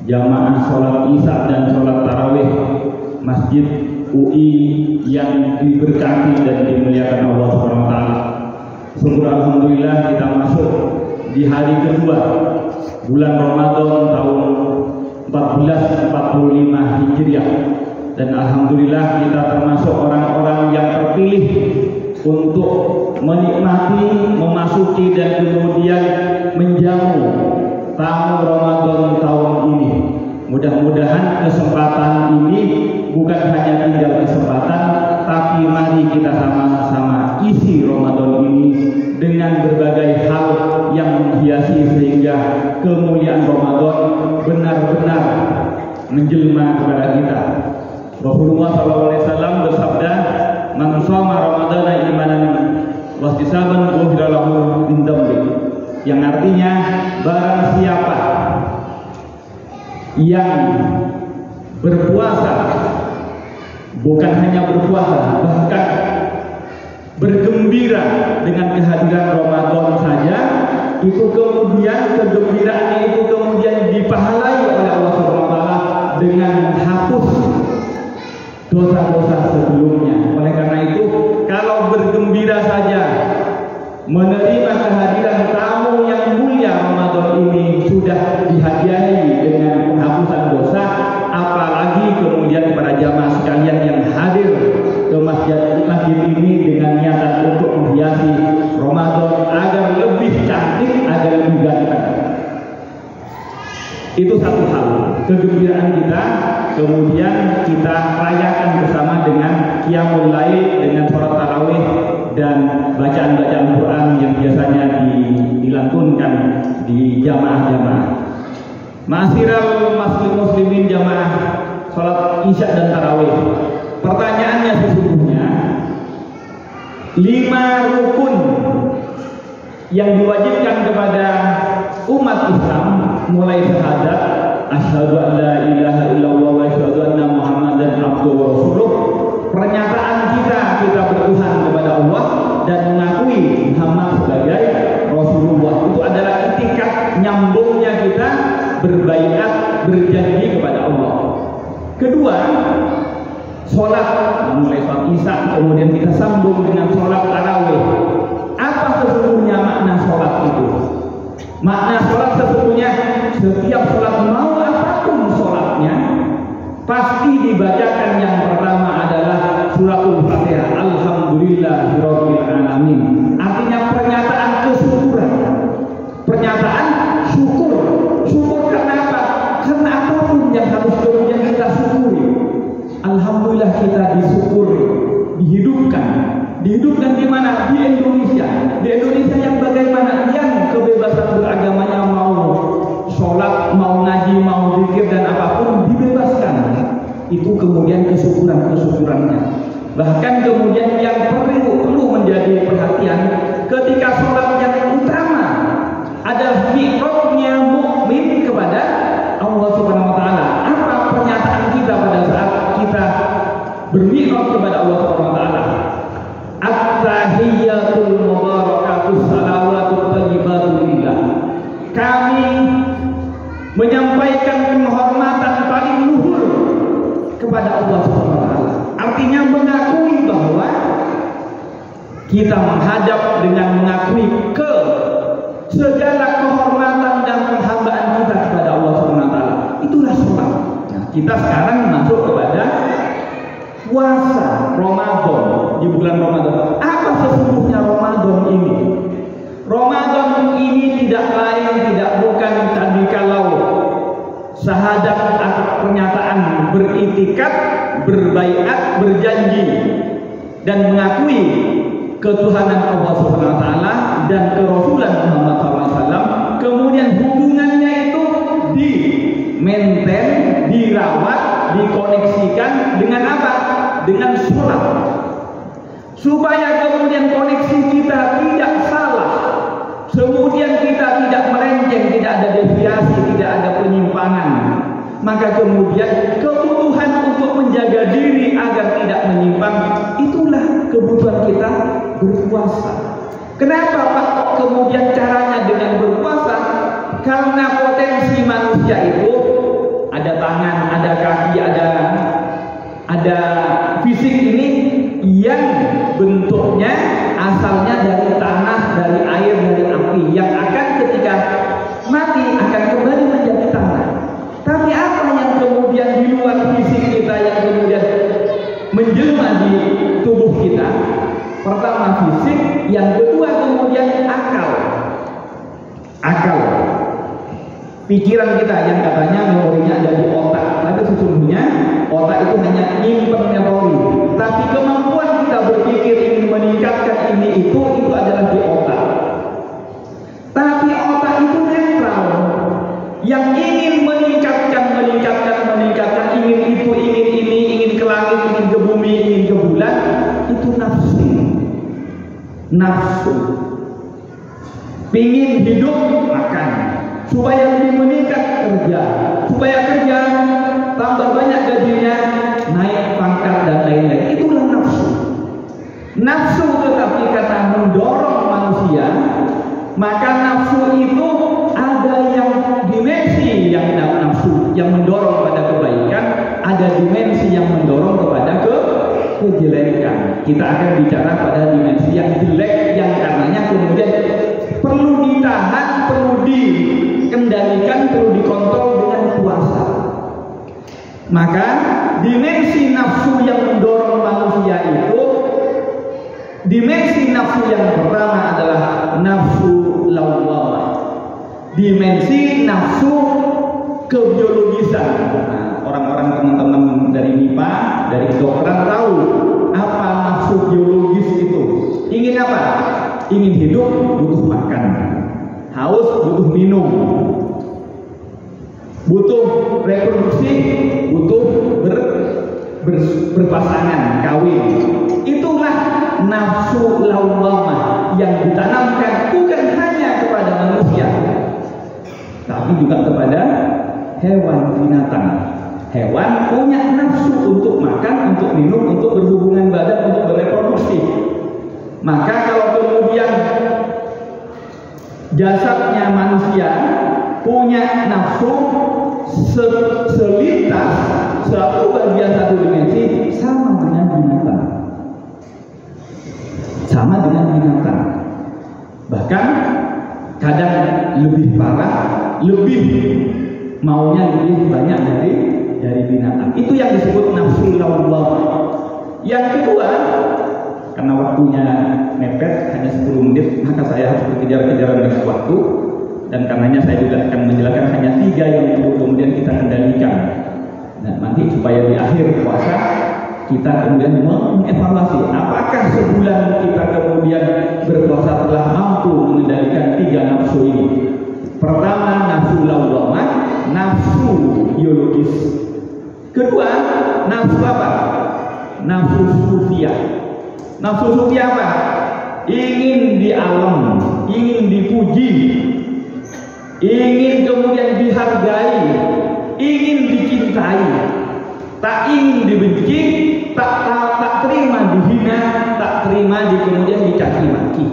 jamaah sholat isya dan sholat tarawih Masjid UI yang diberkati dan dimuliakan Allah SWT. Syukur alhamdulillah kita masuk di hari kedua bulan Ramadan tahun 1445 Hijriah, dan alhamdulillah kita termasuk orang-orang yang terpilih untuk menikmati, memasuki dan kemudian menjamu tamu Ramadan tahun ini. Mudah-mudahan kesempatan ini bukan hanya tinggal kesempatan, tapi mari kita sama-sama isi Ramadan ini dengan berbagai hal yang menghiasi sehingga kemuliaan Ramadan benar-benar menjelma kepada kita. Rasulullah SAW bersabda, "Man shoma Ramadana imanan wahtisaban ghufira lahu min dzambi." Yang artinya barang siapa yang berpuasa, bukan hanya berpuasa, bahkan bergembira dengan kehadiran Ramadan saja, itu kemudian kegembiraannya itu kemudian dipahalai oleh Allah SWT dengan menghapus dosa-dosa sebelumnya. Oleh karena itu, kalau bergembira saja menerima kehadiran tamu yang mulia Ramadan ini sudah dihadiahi dengan penghapusan dosa, apalagi kemudian para jamaah sekalian yang hadir ke masjid ini dengan niatan untuk menghiasi Ramadan agar lebih cantik, agar lebih ganteng. Itu satu hal, kegembiraan kita, kemudian kita rayakan bersama dengan qiyamul lail, dengan sholat tarawih dan bacaan-bacaan Quran yang biasanya dilantunkan di jamaah-jamaah. Ma'asyiral muslimin jamaah sholat isya dan tarawih. Pertanyaannya sesungguhnya 5 rukun yang diwajibkan kepada umat Islam, mulai syahadat asyhadu an la ilaha illallah wa asyhadu anna muhammadan abduhu wa rasuluh, pernyataan kita bertuhan kepada Allah dan mengakui Muhammad sebagai Rasulullah. Itu adalah itikat nyambungnya kita berbaiat, berjanji kepada Allah. Kedua, sholat, mulai sholat isya, kemudian kita sambung dengan sholat tarawih. Apa sesungguhnya makna sholat itu? Makna sholat sesungguhnya setiap sholat, mau apapun sholatnya, pasti dibacakan yang pertama adalah suratul Fatihah, alhamdulillahirabbil alamin. Artinya pernyataan kesyukuran, pernyataan syukur. Syukur karena apa? Karena apapun yang harus kemudian kita syukuri. Alhamdulillah kita disyukuri, dihidupkan. Dihidupkan di mana? Di Indonesia. Di Indonesia yang bagaimana? Yang kebebasan beragamanya, mau sholat, mau ngaji, mau zikir dan apapun dibebaskan. Itu kemudian kesyukurannya. Bahkan kemudian yang perlu menjadi perhatian ketika sholat yang utama adalah mi'rajnya mukmin kepada Allah Subhanahu wa taala. Apa pernyataan kita pada saat kita bermi'raj kepada Allah Subhanahu wa taala? At-tahiyyatul mubarakatus salawatut thayyibatu lillah. Kami menyampaikan penghormatan paling luhur kepada Allah Subhanahu wa taala. Artinya mengakui bahwa kita menghadap dengan mengakui ke segala kehormatan dan penghambaan kita kepada Allah Subhanahu wa taala. Itulah sholat. Nah, kita sekarang masuk kepada puasa Ramadan, di bulan Ramadan. Apa sesungguhnya Ramadan ini? Ramadan ini tidak lain, tidak bukan tadi kalau syahadat atau pernyataan beritikat, berbaiat, berjanji dan mengakui ketuhanan Allah Subhanahu wa taala dan kerasulan Muhammad SAW. Kemudian hubungannya itu di maintain, dirawat, dikoneksikan dengan apa? Dengan sholat. Supaya kemudian koneksi kita tidak salah, kemudian kita tidak melenceng, tidak ada deviasi, tidak ada penyimpangan. Maka kemudian kebutuhan untuk menjaga diri agar tidak menyimpang, itulah kebutuhan kita berpuasa. Kenapa Pak kok kemudian caranya dengan berpuasa? Karena potensi manusia itu tangan, ada kaki, ada fisik ini yang bentuknya asalnya dari tanah, dari air, dari api, yang akan ketika mati akan kembali menjadi tanah. Tapi apa yang kemudian di luar fisik kita yang kemudian menjelma di tubuh kita? Pertama fisik, yang kedua kemudian akal. Pikiran kita yang katanya memorinya ada di otak, tapi sesungguhnya otak itu hanya nyimpen memori. Tapi kemampuan kita berpikir ingin meningkatkan ini itu adalah di otak. Tapi otak itu netral. Yang ingin meningkatkan, ingin itu, ingin ini, ingin ke langit, ingin ke bumi, ingin ke bulan, itu nafsu. Pingin hidup, makan. Supaya lebih meningkat, kerja. Supaya kerja, tambah banyak gajinya, naik pangkat dan lain-lain. Itulah nafsu. Nafsu tetapi karena mendorong manusia, maka nafsu itu ada yang dimensi yang nafsu yang mendorong pada kebaikan, ada dimensi yang mendorong kepada kejelekan. Kita akan bicara pada dimensi yang jelek, yang karenanya kemudian perlu ditahan, perlu dikendalikan, perlu dikontrol dengan puasa. Maka dimensi nafsu yang mendorong manusia itu, dimensi nafsu yang pertama adalah nafsu lawwamah. Dimensi nafsu kebiologisan. Nah, orang-orang teman-teman dari MIPA, dari kedokteran tahu apa nafsu biologis itu. Ingin apa? Ingin hidup, butuh makan. Haus, butuh minum. Butuh reproduksi, butuh berpasangan, kawin. Itulah nafsu lawwamah yang ditanamkan bukan hanya kepada manusia, tapi juga kepada hewan binatang. Hewan punya nafsu untuk makan, untuk minum, untuk berhubungan badan, untuk bereproduksi. Maka kalau kemudian jasadnya manusia punya nafsu selintas, satu bagian satu dimensi, sama dengan binatang. Bahkan kadang lebih parah, lebih maunya lebih banyak dari binatang. Itu yang disebut nafsu lawwamah. Yang kedua, karena waktunya mepet hanya 10 menit, maka saya harus berkejar-kejaran dengan waktu, dan karenanya saya juga akan menjelaskan hanya 3 yang perlu kemudian kita kendalikan. Nah, nanti supaya di akhir puasa kita kemudian mengevaluasi apakah sebulan kita kemudian berpuasa telah mampu mengendalikan 3 nafsu ini. Pertama, nafsu lawwamah, nafsu biologis. Kedua, nafsu apa? Nafsu sufiyah. Nafsu sufiyah apa? Ingin di alam, ingin dipuji, ingin kemudian dihargai, ingin dicintai, tak ingin dibenci, tak terima dihina, tak terima kemudian dicaci maki.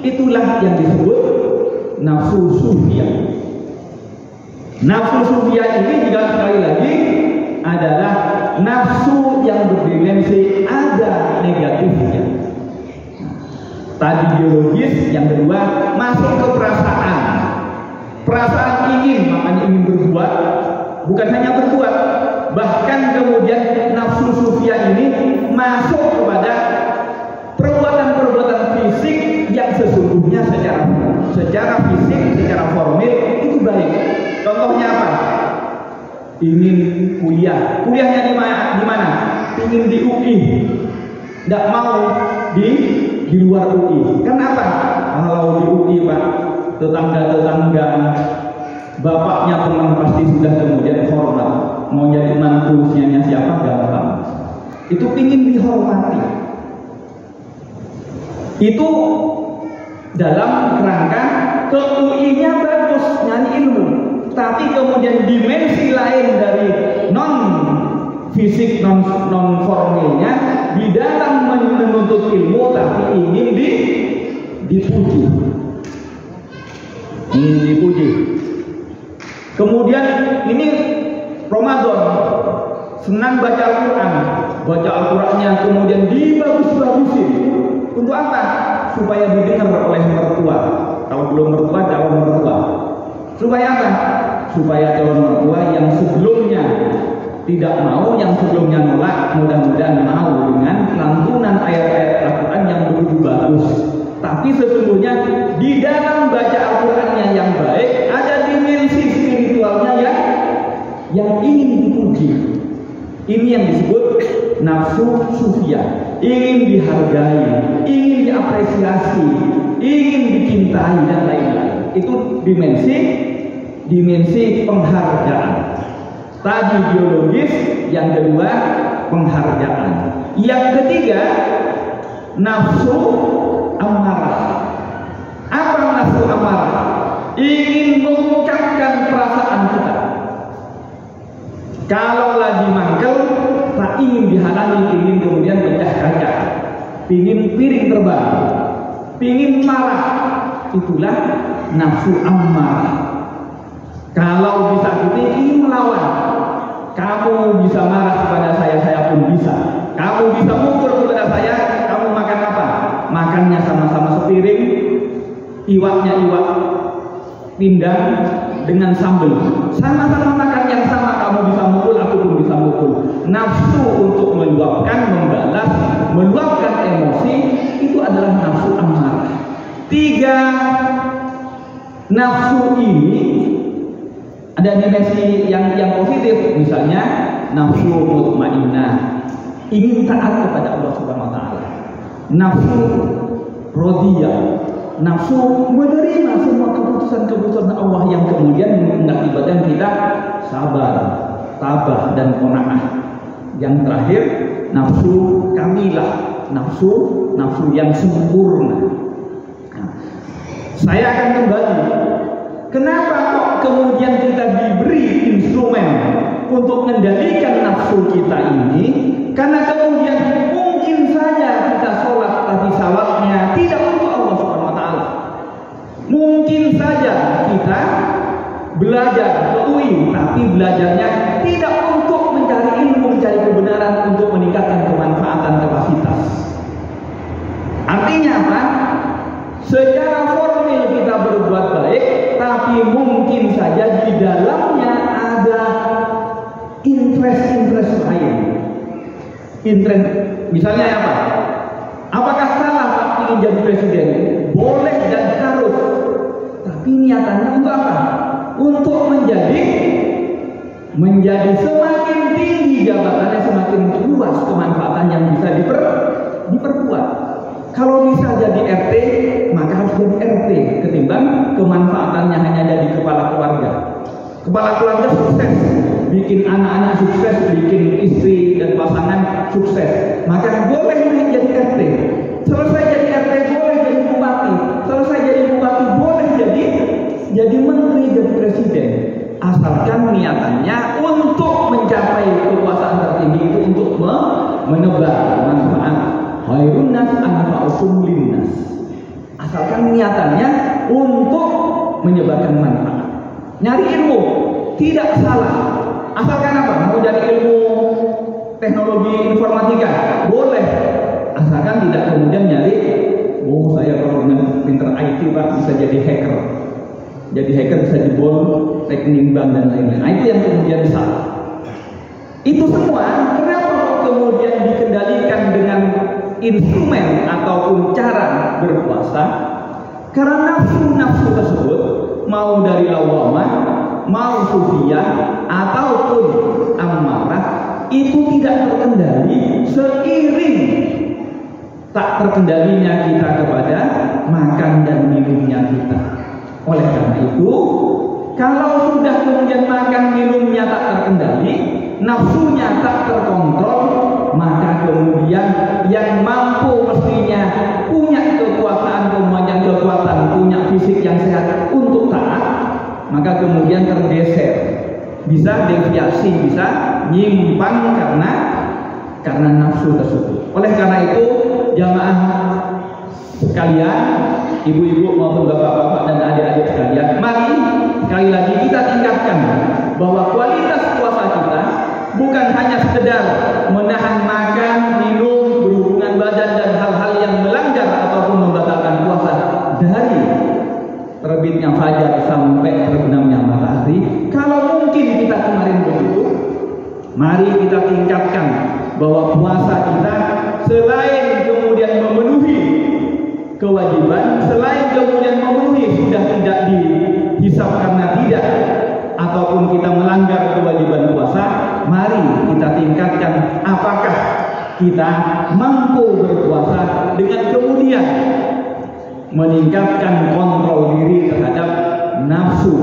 Itulah yang disebut nafsu sufiyah. Nafsu sufiyah ini juga sekali lagi adalah nafsu yang berdimensi ada negatifnya. Tadi biologis, yang kedua masuk ke perasaan. Perasaan ingin, makanya ingin berbuat, bukan hanya berbuat, bahkan kemudian nafsu sufiyah ini masuk kepada perbuatan-perbuatan fisik yang sesungguhnya secara fisik, secara formil itu baik. Contohnya apa? Ingin kuliah. Kuliahnya di mana? Ingin di UI. Tidak mau di luar UI. Kenapa? Kalau di UI, Pak, tetangga-tetangga, bapaknya teman pasti sudah kemudian hormat. Mau jadi mantunya siapa gampang. Itu ingin dihormati. Itu dalam kerangka ke UI-nya bagus, nyari ilmu. Tapi kemudian dimensi lain dari non fisik, non formilnya di dalam menuntut ilmu, tapi ingin dipuji. Ingin dipuji. Kemudian ini Ramadan senang baca Al-Quran, baca Al-Qurannya kemudian dibagus-bagusin. Untuk apa? Supaya didengar oleh mertua. Kalau belum mertua, calon mertua. Supaya apa? Supaya calon mertua yang sebelumnya tidak mau, yang sebelumnya nolak, mudah-mudahan mau dengan lantunan ayat-ayat Al-Quran yang begitu bagus. Tapi sesungguhnya di dalam baca Al-Qurannya yang baik ada dimensi spiritualnya yang ingin dipuji. Ini yang disebut nafsu sufiyah, ingin dihargai, ingin diapresiasi, ingin dicintai dan lain-lain. Itu dimensi penghargaan. Tadi biologis, yang kedua penghargaan. Yang ketiga nafsu amarah. Apa nafsu amarah? Ingin mengungkapkan perasaan kita. Kalau lagi mangkel, tak ingin dihalangi, ingin kemudian pecah kaca, ingin piring terbang, ingin marah. Itulah nafsu amarah. Kalau disakiti, ingin melawan. Kamu bisa marah kepada saya pun bisa. Kamu bisa mukul kepada saya, kamu makan apa? Makannya sama-sama sepiring, iwaknya iwak pindang dengan sambal. Sama-sama makan yang sama, kamu bisa mukul, aku pun bisa mukul. Nafsu untuk meluapkan, membalas, meluapkan emosi, itu adalah nafsu amarah. 3 nafsu ini ada dimensi yang positif, misalnya nafsu mutmainnah, ingin taat kepada Allah Subhanahu wa taala. Nafsu radiyah, nafsu menerima semua keputusan-keputusan Allah yang kemudian mengakibatkan kita sabar, tabah dan qanaah. Yang terakhir nafsu kamilah, nafsu yang sempurna. Nah, saya akan kembali. Kenapa kok kemudian kita diberi instrumen untuk mengendalikan nafsu kita ini? Karena kemudian mungkin saja kita sholat, tapi salatnya tidak untuk Allah Subhanahu wa taala. Mungkin saja kita belajar ke UI, tapi belajarnya tidak untuk mencari ilmu, mencari kebenaran, untuk meningkatkan kemanfaatan kapasitas. Artinya apa? Secara formil kita berbuat baik, tapi mungkin saja di dalamnya ada interest lain. Misalnya apa? Apakah salah Pak ingin jadi presiden? Boleh dan harus. Tapi niatannya untuk apa? Untuk menjadi semakin tinggi jabatannya, semakin luas kemanfaatan yang bisa diperbuat. Kalau bisa jadi RT, maka harus jadi RT ketimbang kemanfaatannya hanya jadi kepala keluarga. Kepala keluarga sukses, bikin anak-anak sukses, bikin istri dan pasangan sukses, maka boleh naik jadi RT. Selesai jadi RT boleh jadi bupati. Selesai jadi bupati boleh jadi menteri, jadi presiden. Asalkan niatannya untuk mencapai kekuasaan tertinggi itu, untuk menebar manfaat. Khairun nas anfa'uhum linnas. Asalkan niatannya untuk menyebarkan manfaat. Nyari ilmu tidak salah. Asalkan apa? Mau jadi ilmu teknologi informatika boleh. Asalkan tidak kemudian nyari, oh saya kalau dengan pinter IT Pak bisa jadi hacker. Jadi hacker bisa jebol rekening bank dan lain-lain. Nah, itu yang kemudian salah. Itu semua kenapa kemudian dikendalikan dengan instrumen ataupun cara berpuasa? Karena nafsu tersebut, mau dari lawamah, mau sufiyah ataupun amarah, itu tidak terkendali seiring tak terkendalinya kita kepada makan dan minumnya kita. Oleh karena itu, kalau sudah kemudian makan minumnya tak terkendali, nafsunya tak terkontrol, maka kemudian yang mampu mestinya punya kekuatan, punya fisik yang sehat untuk taat, maka kemudian tergeser, bisa deviasi, bisa nyimpang karena nafsu tersebut. Oleh karena itu, jamaah sekalian, ibu-ibu maupun bapak-bapak dan adik-adik sekalian, mari sekali lagi kita tingkatkan bahwa kualitas puasa kita bukan hanya sekedar menahan makan, minum, berhubungan badan dan hal-hal yang melanggar ataupun membatalkan puasa dari terbitnya fajar sampai terbenamnya matahari. Kalau mungkin kita kemarin begitu, mari kita tingkatkan bahwa puasa kita selain kemudian memenuhi kewajiban, selain kemudian memenuhi sudah tidak dihisab karena tidak ataupun kita melanggar kewajiban puasa, mari kita tingkatkan apakah kita mampu berpuasa dengan kemudian meningkatkan kontrol diri terhadap nafsu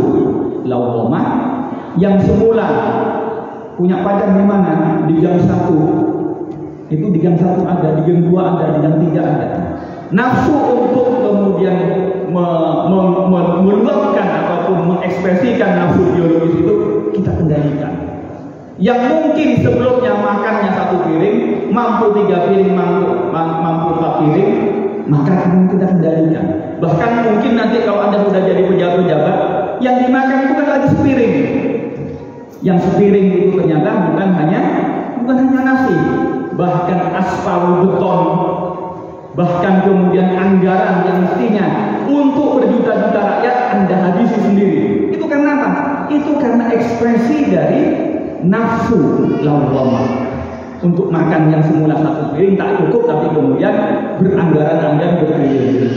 lawwamah yang semula punya pacar di mana? Di jam 1. Itu di jam 1 ada, di jam 2 ada, di jam 3 ada. Nafsu untuk kemudian meluapkan ataupun mengekspresikan nafsu biologis itu kita kendalikan. Yang mungkin sebelumnya makannya 1 piring, mampu 3 piring, mampu 4 piring, maka kita kendalikan. Bahkan mungkin nanti kalau Anda sudah jadi pejabat, yang dimakan bukan lagi sepiring. Yang sepiring itu ternyata bukan hanya nasi, bahkan aspal beton, bahkan kemudian anggaran yang mestinya untuk berjuta-juta rakyat Anda habisi sendiri. Itu karena apa? Itu karena ekspresi dari nafsu lawwamah. Untuk makan yang semula 1 piring tak cukup, tapi kemudian beranggaran-anggaran berkeliling.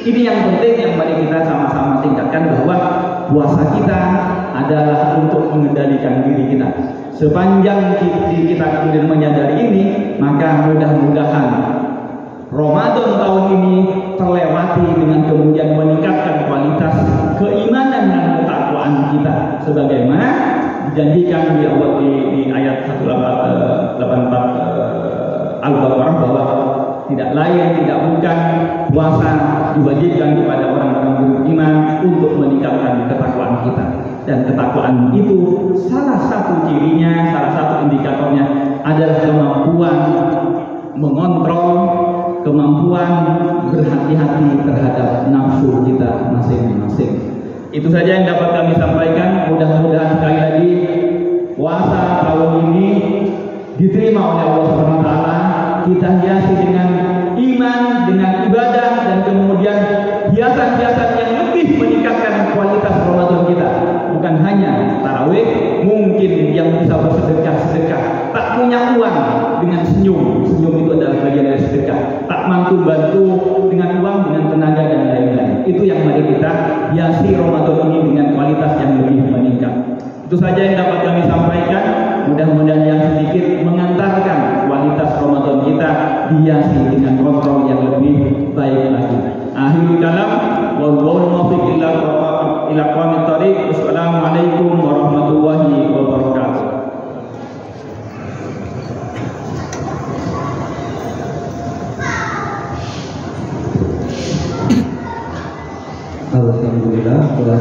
Ini yang penting yang mari kita sama-sama tingkatkan, bahwa puasa kita adalah untuk mengendalikan diri kita. Sepanjang diri kita kemudian menyadari ini, maka mudah-mudahan Ramadan tahun ini terlewati dengan kemudian meningkatkan kualitas keimanan dan ketakwaan kita, sebagaimana dijanjikan di ayat 184 Al-Baqarah, bahwa tidak lain tidak bukan puasa diwajibkan kepada orang-orang beriman untuk meningkatkan ketakwaan kita. Dan ketakwaan itu salah satu cirinya, salah satu indikatornya adalah kemampuan mengontrol, kemampuan berhati-hati terhadap nafsu kita masing-masing. Itu saja yang dapat kami sampaikan. Mudah-mudahan sekali lagi puasa tahun ini diterima oleh Allah SWT. Kita hiasi dengan iman, dengan ibadah, dan kemudian hiasan-hiasan yang lebih meningkatkan kualitas Ramadan kita. Bukan hanya tarawih, mungkin yang bisa bersedekah-sedekah, tak punya uang dengan senyum itu adalah bagian dari sedekah. Tak mampu bantu dengan uang, dengan tenaga dan lain-lain. Itu yang mari kita hiasi Ramadan ini dengan kualitas yang lebih meningkat. Itu saja yang dapat kami sampaikan. Mudah-mudahan yang sedikit mengantarkan kualitas Ramadan kita dihiasi dengan kontrol yang lebih baik lagi. Akhirul kalam, wallahu muwaffiq ila aqwamit thariq. Wassalamualaikum warahmatullahi wabarakatuh. Alhamdulillah telah